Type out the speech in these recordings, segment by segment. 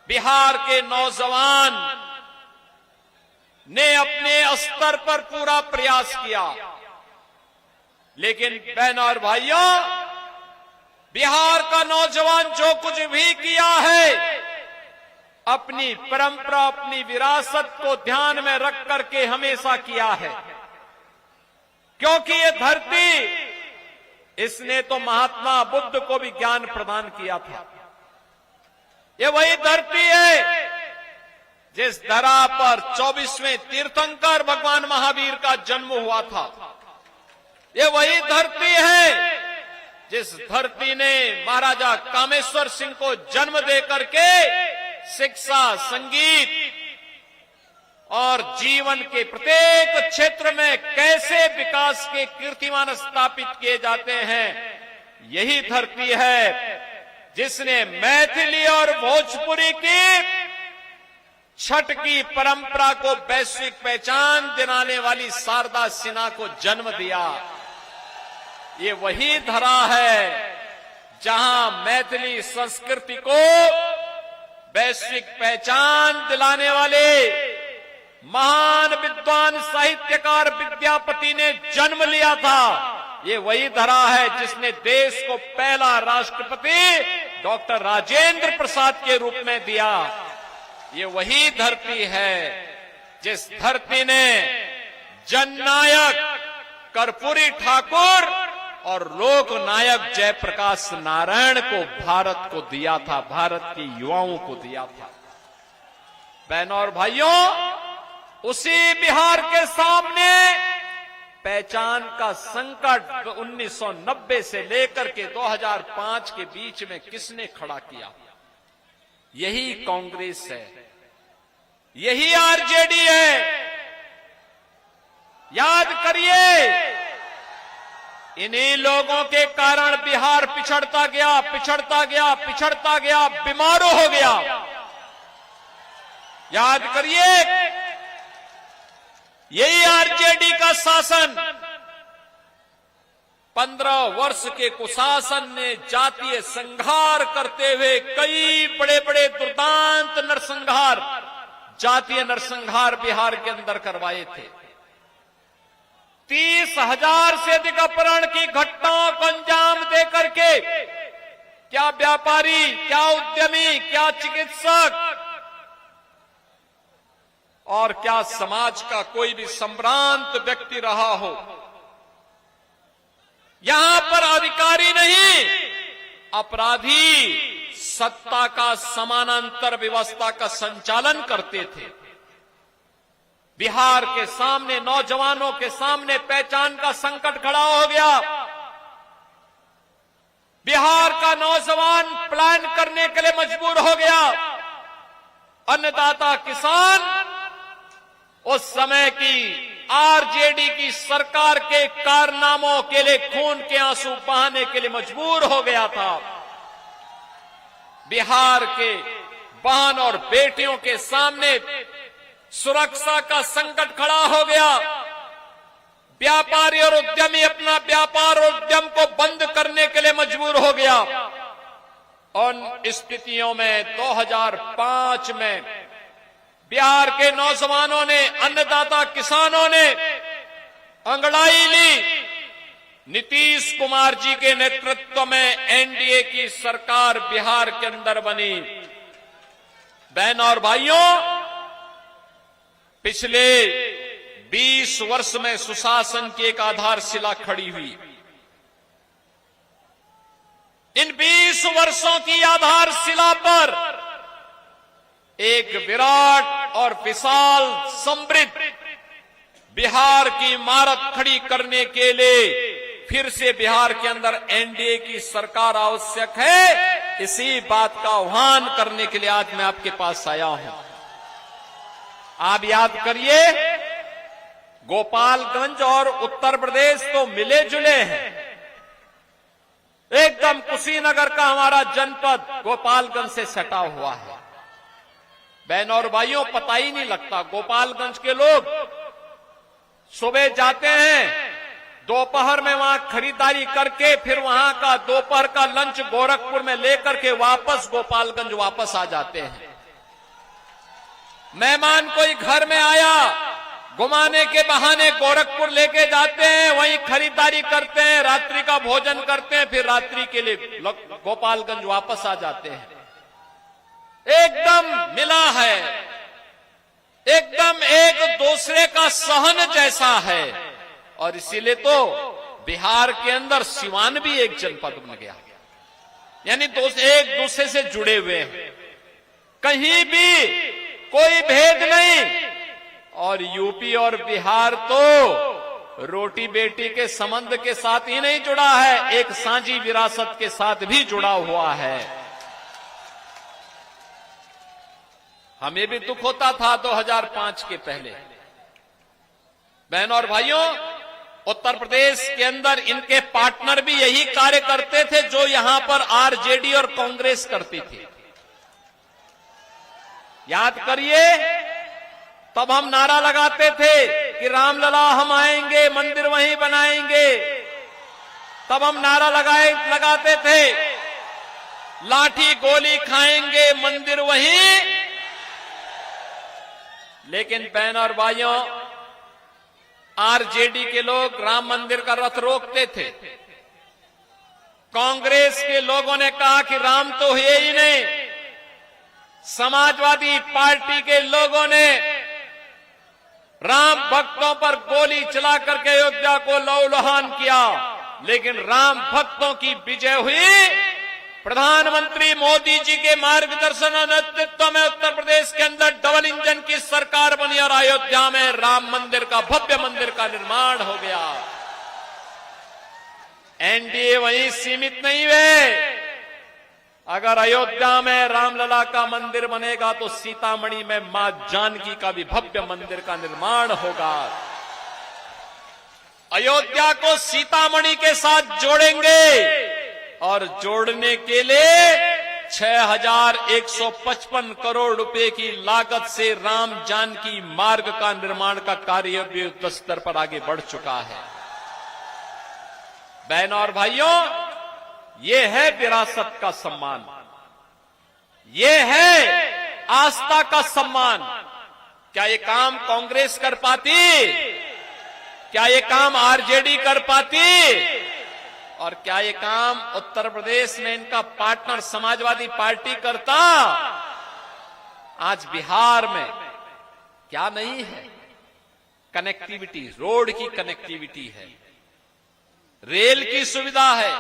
बिहार के नौजवान ने अपने स्तर पर पूरा प्रयास किया, लेकिन बहनों और भाइयों, बिहार का नौजवान जो कुछ भी किया है, अपनी परंपरा, अपनी विरासत को ध्यान में रख करके हमेशा किया है। क्योंकि ये धरती, इसने तो महात्मा बुद्ध को भी ज्ञान प्रदान किया था। ये वही धरती है जिस धरा पर 24वें तीर्थंकर भगवान महावीर का जन्म हुआ था। ये वही धरती है जिस धरती ने महाराजा कामेश्वर सिंह को जन्म देकर के शिक्षा, संगीत और जीवन के प्रत्येक क्षेत्र में कैसे विकास के कीर्तिमान स्थापित किए जाते हैं, यही धरती है जिसने मैथिली और भोजपुरी की छठ की परंपरा को वैश्विक पहचान दिलाने वाली शारदा सिन्हा को जन्म दिया। ये वही धरा है जहां मैथिली संस्कृति को वैश्विक पहचान दिलाने वाले महान विद्वान साहित्यकार विद्यापति ने जन्म लिया था। ये वही धरा है जिसने देश को पहला राष्ट्रपति डॉक्टर राजेंद्र प्रसाद के रूप में दिया। ये वही धरती है जिस धरती ने जननायक कर्पूरी ठाकुर और लोक नायक जयप्रकाश नारायण को भारत को दिया था, भारत के युवाओं को दिया था। बहनों और भाइयों, उसी बिहार के सामने पहचान का संकट 1990 से लेकर के 2005 के बीच में किसने खड़ा किया? यही कांग्रेस है, यही आरजेडी है। याद करिए, इन्हीं लोगों के कारण बिहार पिछड़ता गया, पिछड़ता गया, पिछड़ता गया, बीमारू हो गया। याद करिए, यही आरजेडी का शासन, 15 वर्ष के कुशासन ने जातीय संघार करते हुए कई बड़े बड़े दुर्दांत नरसंहार, जातीय नरसंहार बिहार के अंदर करवाए थे। 30,000 से अधिक अपहरण की घटनाओं को अंजाम देकर के क्या व्यापारी, क्या उद्यमी, क्या चिकित्सक और क्या समाज का कोई भी संभ्रांत व्यक्ति रहा हो, यहां पर अधिकारी नहीं, अपराधी सत्ता का समानांतर व्यवस्था का संचालन करते थे। बिहार के सामने, नौजवानों के सामने पहचान का संकट खड़ा हो गया। बिहार का नौजवान प्लान करने के लिए मजबूर हो गया। अन्नदाता किसान उस समय की आरजेडी की सरकार के कारनामों के लिए खून के आंसू बहाने के लिए मजबूर हो गया था। बिहार के बहन और बेटियों के सामने सुरक्षा का संकट खड़ा हो गया। व्यापारी और उद्यमी अपना व्यापार और उद्यम को बंद करने के लिए मजबूर हो गया। उन स्थितियों में 2005 में बिहार के नौजवानों ने, अन्नदाता किसानों ने अंगड़ाई ली। नीतीश कुमार जी के नेतृत्व में एनडीए की सरकार बिहार के अंदर बनी। बहनों और भाइयों, पिछले 20 वर्ष में सुशासन की एक आधारशिला खड़ी हुई। इन 20 वर्षों की आधारशिला पर एक विराट और विशाल समृद्ध बिहार की इमारत खड़ी करने के लिए फिर से बिहार के अंदर एनडीए की सरकार आवश्यक है। इसी बात का आह्वान करने के लिए आज मैं आपके पास आया हूं। आप याद करिए, गोपालगंज और उत्तर प्रदेश तो मिले जुले हैं। एकदम कुशीनगर का हमारा जनपद गोपालगंज से सटा हुआ है। बहनों और भाइयों, पता ही नहीं लगता। गोपालगंज के लोग सुबह जाते हैं, दोपहर में वहां खरीदारी करके फिर वहां का दोपहर का लंच गोरखपुर में लेकर के वापस गोपालगंज वापस आ जाते हैं। मेहमान कोई घर में आया, घुमाने के बहाने गोरखपुर लेके जाते हैं, वहीं खरीदारी करते हैं, रात्रि का भोजन करते हैं, फिर रात्रि के लिए गोपालगंज वापस आ जाते हैं। एकदम मिला है, एकदम एक दूसरे का सहन जैसा है। और इसीलिए तो बिहार के अंदर सिवान भी एक जनपद बन गया, यानी एक दूसरे से जुड़े हुए हैं, कहीं भी कोई भेद नहीं। और यूपी और बिहार तो रोटी बेटी के संबंध के साथ ही नहीं जुड़ा है, एक साझी विरासत के साथ भी जुड़ा हुआ है। हमें भी दुख होता था 2005 के पहले। बहनों और भाइयों, उत्तर प्रदेश के अंदर इनके पार्टनर भी यही कार्य करते थे जो यहां पर आरजेडी और कांग्रेस करती थी। याद करिए, तब हम नारा लगाते थे कि रामलला हम आएंगे, मंदिर वहीं बनाएंगे। तब हम नारा लगाते थे, लाठी गोली खाएंगे, मंदिर वहीं। लेकिन बहन और भाइयों, आरजेडी के लोग राम मंदिर का रथ रोकते थे। कांग्रेस के लोगों ने कहा कि राम तो है ही नहीं। समाजवादी पार्टी के लोगों ने राम भक्तों पर गोली चला करके अयोध्या को लहूलुहान किया, लेकिन राम भक्तों की विजय हुई। प्रधानमंत्री मोदी जी के मार्गदर्शन और नेतृत्व में उत्तर प्रदेश के अंदर डबल इंजन की सरकार बनी और अयोध्या में राम मंदिर का, भव्य मंदिर का निर्माण हो गया। एनडीए वहीं सीमित नहीं हुए। अगर अयोध्या में रामलला का मंदिर बनेगा तो सीतामढ़ी में मां जानकी का भी भव्य मंदिर का निर्माण होगा। अयोध्या को सीतामढ़ी के साथ जोड़ेंगे और जोड़ने के लिए 6,155 करोड़ रुपए की लागत से राम जानकी मार्ग का निर्माण का कार्य भी युद्ध स्तर पर आगे बढ़ चुका है। बहनों और भाइयों, ये है विरासत का सम्मान, ये है आस्था का सम्मान। क्या ये काम कांग्रेस कर पाती? क्या ये काम आरजेडी कर पाती? और क्या ये काम उत्तर प्रदेश में इनका पार्टनर समाजवादी पार्टी करता? आज बिहार में क्या नहीं है? कनेक्टिविटी, रोड की कनेक्टिविटी है, रेल की सुविधा है,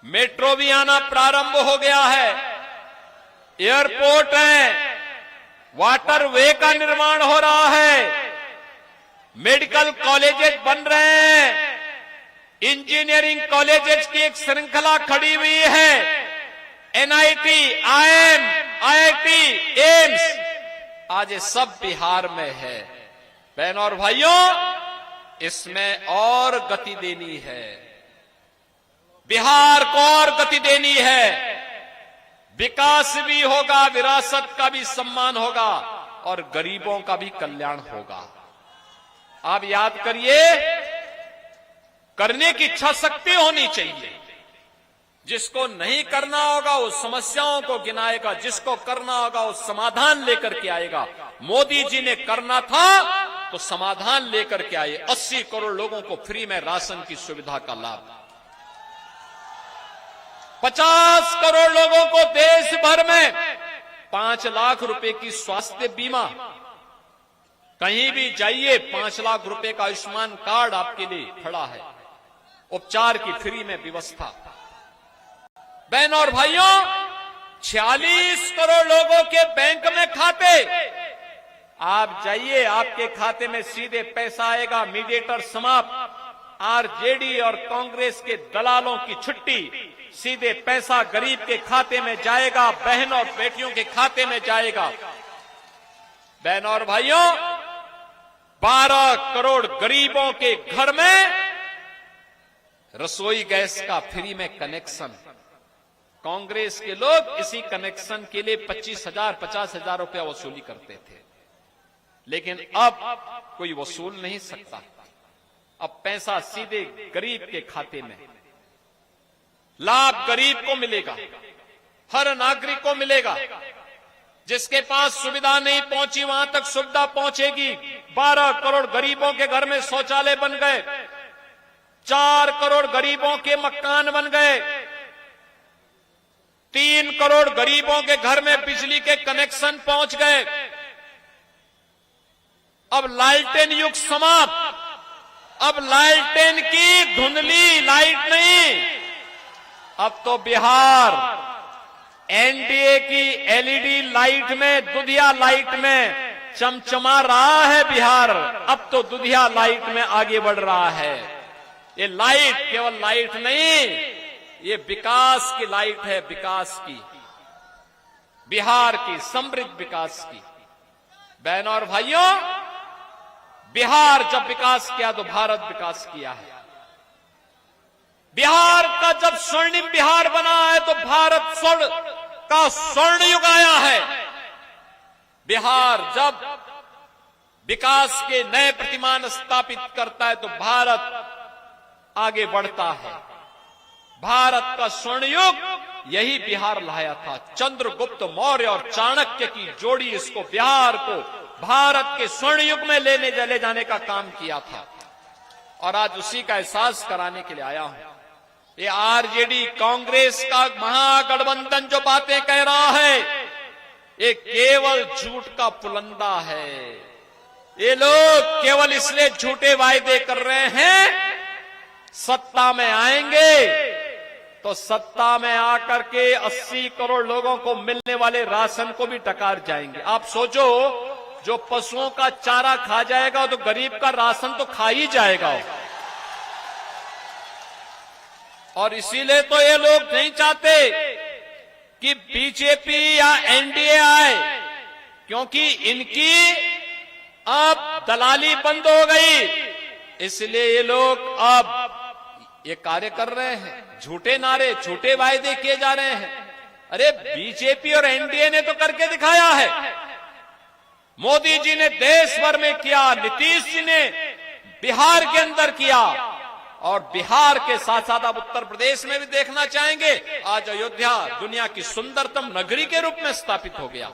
मेट्रो भी आना प्रारंभ हो गया है, एयरपोर्ट है, वाटरवे का निर्माण हो रहा है, मेडिकल कॉलेजेस बन रहे हैं, इंजीनियरिंग कॉलेजेस की एक श्रृंखला खड़ी हुई है, एनआईटी, आईएम, आईआईटी, एम्स, आज ये सब बिहार में है। बहनों और भाइयों, इसमें और गति देनी है, बिहार को और गति देनी है। विकास भी होगा, विरासत का भी सम्मान होगा और गरीबों का भी कल्याण होगा। आप याद करिए, करने की इच्छा शक्ति होनी चाहिए। जिसको नहीं करना होगा वो समस्याओं को गिनाएगा, जिसको करना होगा वो समाधान लेकर के आएगा। मोदी जी ने करना था तो समाधान लेकर के आए। 80 करोड़ लोगों को फ्री में राशन की सुविधा का लाभ, 50 करोड़ लोगों को देश भर में 5 लाख रुपए की स्वास्थ्य बीमा। कहीं भी जाइए 5 लाख रुपए का आयुष्मान कार्ड आपके लिए खड़ा है, उपचार की फ्री में व्यवस्था। बहनों और भाइयों, 46 करोड़ लोगों के बैंक में खाते। आप जाइए, आपके खाते में सीधे पैसा आएगा, मीडिएटर समाप्त, आरजेडी और कांग्रेस के दलालों की छुट्टी, सीधे पैसा गरीब के खाते में जाएगा, बहनों और बेटियों के खाते में जाएगा। बहनों और भाइयों, 12 करोड़ गरीबों के घर में रसोई गैस का फ्री में कनेक्शन। कांग्रेस के लोग इसी कनेक्शन के लिए 25,000, 50,000 रुपया वसूली करते थे, लेकिन अब कोई वसूल नहीं सकता। अब पैसा सीधे गरीब के खाते में, लाभ गरीब को मिलेगा, हर नागरिक को मिलेगा। जिसके पास सुविधा नहीं पहुंची वहां तक सुविधा पहुंचेगी। 12 करोड़ गरीबों के घर में शौचालय बन गए, 4 करोड़ गरीबों के मकान बन गए, 3 करोड़ गरीबों के घर में बिजली के कनेक्शन पहुंच गए। अब लालटेन युग समाप्त। अब लालटेन की धुंधली लाइट नहीं, अब तो बिहार एनडीए की एलईडी लाइट में, दुधिया लाइट में चमचमा रहा है बिहार। अब तो दुधिया लाइट में आगे बढ़ रहा है। ये लाइट केवल लाइट नहीं, ये विकास की लाइट है, विकास की, बिहार की समृद्ध विकास की। बहनों और भाइयों, बिहार जब विकास किया तो भारत विकास किया है। बिहार का जब स्वर्णिम बिहार बना है तो भारत स्वर्ण का स्वर्ण युग आया है। बिहार जब विकास के नए प्रतिमान स्थापित करता है तो भारत आगे बढ़ता है। भारत का स्वर्ण युग यही बिहार लाया था। चंद्रगुप्त मौर्य और चाणक्य की जोड़ी इसको, बिहार को भारत के स्वर्ण युग में ले जाने का काम किया था। और आज उसी का एहसास कराने के लिए आया हूं। ये आरजेडी कांग्रेस का महागठबंधन जो बातें कह रहा है, ये केवल झूठ का पुलंदा है। ये लोग केवल इसलिए झूठे वायदे कर रहे हैं, सत्ता में आएंगे तो सत्ता में आकर के 80 करोड़ लोगों को मिलने वाले राशन को भी टकार जाएंगे। आप सोचो, जो पशुओं का चारा खा जाएगा तो गरीब का राशन तो खा ही जाएगा। और इसीलिए तो ये लोग नहीं चाहते कि बीजेपी या एनडीए आए, क्योंकि इनकी अब दलाली बंद हो गई। इसलिए ये लोग अब ये कार्य कर रहे हैं, झूठे नारे, झूठे वायदे किए जा रहे हैं। अरे बीजेपी और एनडीए ने तो करके दिखाया है। मोदी जी ने देश भर में किया, नीतीश जी ने बिहार के अंदर किया, और बिहार के साथ साथ आप उत्तर प्रदेश में भी देखना चाहेंगे। आज अयोध्या दुनिया की सुंदरतम नगरी के रूप में स्थापित हो गया।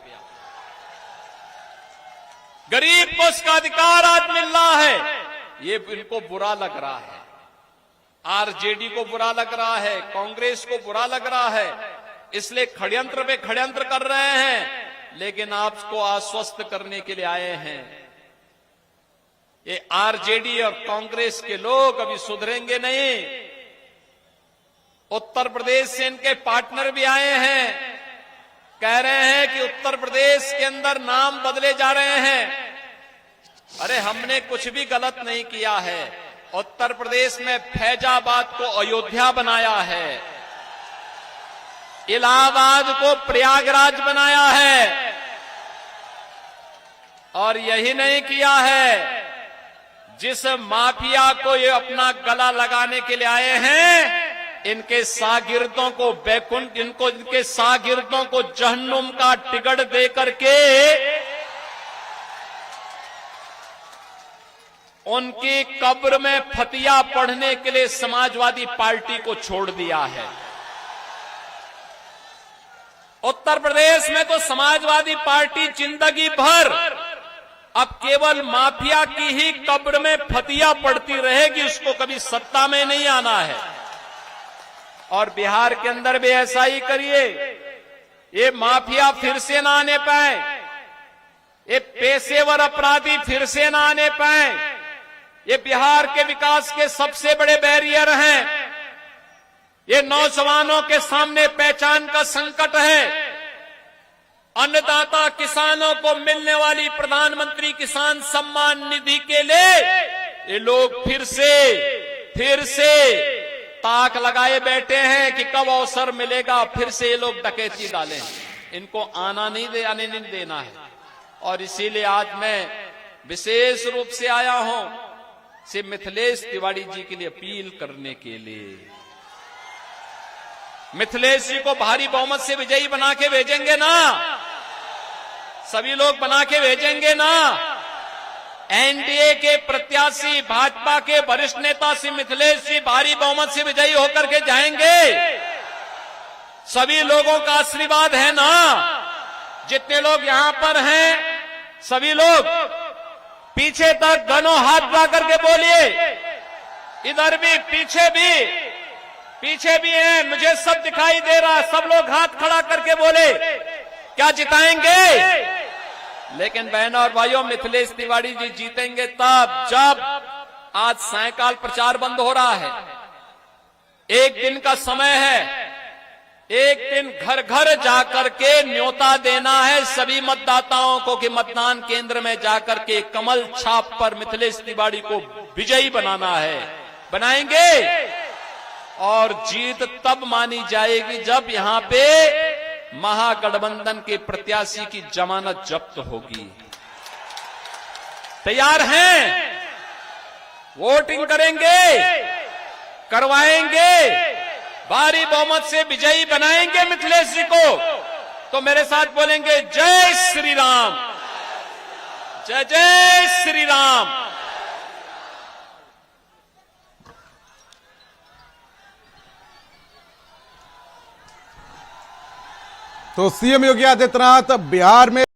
गरीब को उसका अधिकार आज मिल रहा है। ये इनको बुरा लग रहा है, आरजेडी को बुरा लग रहा है, कांग्रेस को बुरा लग रहा है, इसलिए षड्यंत्र पे षड्यंत्र कर रहे हैं। लेकिन आपको आश्वस्त करने के लिए आए हैं, ये आरजेडी और कांग्रेस के लोग अभी सुधरेंगे नहीं। उत्तर प्रदेश से इनके पार्टनर भी आए हैं, कह रहे हैं कि उत्तर प्रदेश के अंदर नाम बदले जा रहे हैं। अरे हमने कुछ भी गलत नहीं किया है। उत्तर प्रदेश में फैजाबाद को अयोध्या बनाया है, इलाहाबाद को प्रयागराज बनाया है, और यही नहीं किया है, जिस माफिया को ये अपना गला लगाने के लिए आए हैं, इनके शागिर्दों को बैकुंठ, इनके शागिर्दों को जहन्नुम का टिकट दे करके उनकी कब्र में फतिया पढ़ने के लिए समाजवादी पार्टी को छोड़ दिया है। उत्तर प्रदेश में तो समाजवादी पार्टी जिंदगी भर अब केवल माफिया की ही कब्र में फतिया पड़ती रहेगी, उसको कभी सत्ता में नहीं आना है। और बिहार के अंदर भी ऐसा ही करिए, ये माफिया फिर से ना आने पाए, ये पेशेवर अपराधी फिर से ना आने पाए। ये बिहार के विकास के सबसे बड़े बैरियर हैं। ये नौजवानों के सामने पहचान का संकट है। अन्नदाता किसानों को मिलने वाली प्रधानमंत्री किसान सम्मान निधि के लिए ये लोग फिर से ताक लगाए बैठे हैं कि कब अवसर मिलेगा, फिर से ये लोग डकैती डालें। इनको आने नहीं देना है। और इसीलिए आज मैं विशेष रूप से आया हूं श्री मिथिलेश तिवारी जी के लिए अपील करने के लिए। मिथिलेश जी को भारी बहुमत से विजयी बना के भेजेंगे ना, सभी लोग बना के भेजेंगे ना। एनडीए के प्रत्याशी भाजपा के वरिष्ठ नेता श्री मिथिलेश जी भारी बहुमत से विजयी होकर के जाएंगे। सभी लोगों का आशीर्वाद है ना। जितने लोग यहां पर हैं, सभी लोग पीछे तक दोनों हाथ बढ़ा करके बोलिए। इधर भी, पीछे भी हैं, मुझे सब दिखाई दे रहा है। सब लोग हाथ खड़ा करके बोले, क्या जिताएंगे? लेकिन बहनों और भाइयों, मिथिलेश तिवारी जी जीतेंगे तब जब आज सायकाल प्रचार बंद हो रहा है। एक दिन का समय है, एक दिन घर घर जाकर के न्योता देना है सभी मतदाताओं को कि मतदान केंद्र में जाकर के कमल छाप पर मिथिलेश तिवारी को विजयी बनाना है। बनाएंगे और जीत तब मानी जाएगी जब यहां पे महागठबंधन के प्रत्याशी की जमानत जब्त होगी। तैयार हैं? वोटिंग करेंगे, करवाएंगे, भारी बहुमत से विजयी बनाएंगे मिथिलेश जी को। तो मेरे साथ बोलेंगे, जय श्री राम, जय जय श्री राम। तो सीएम योगी आदित्यनाथ बिहार में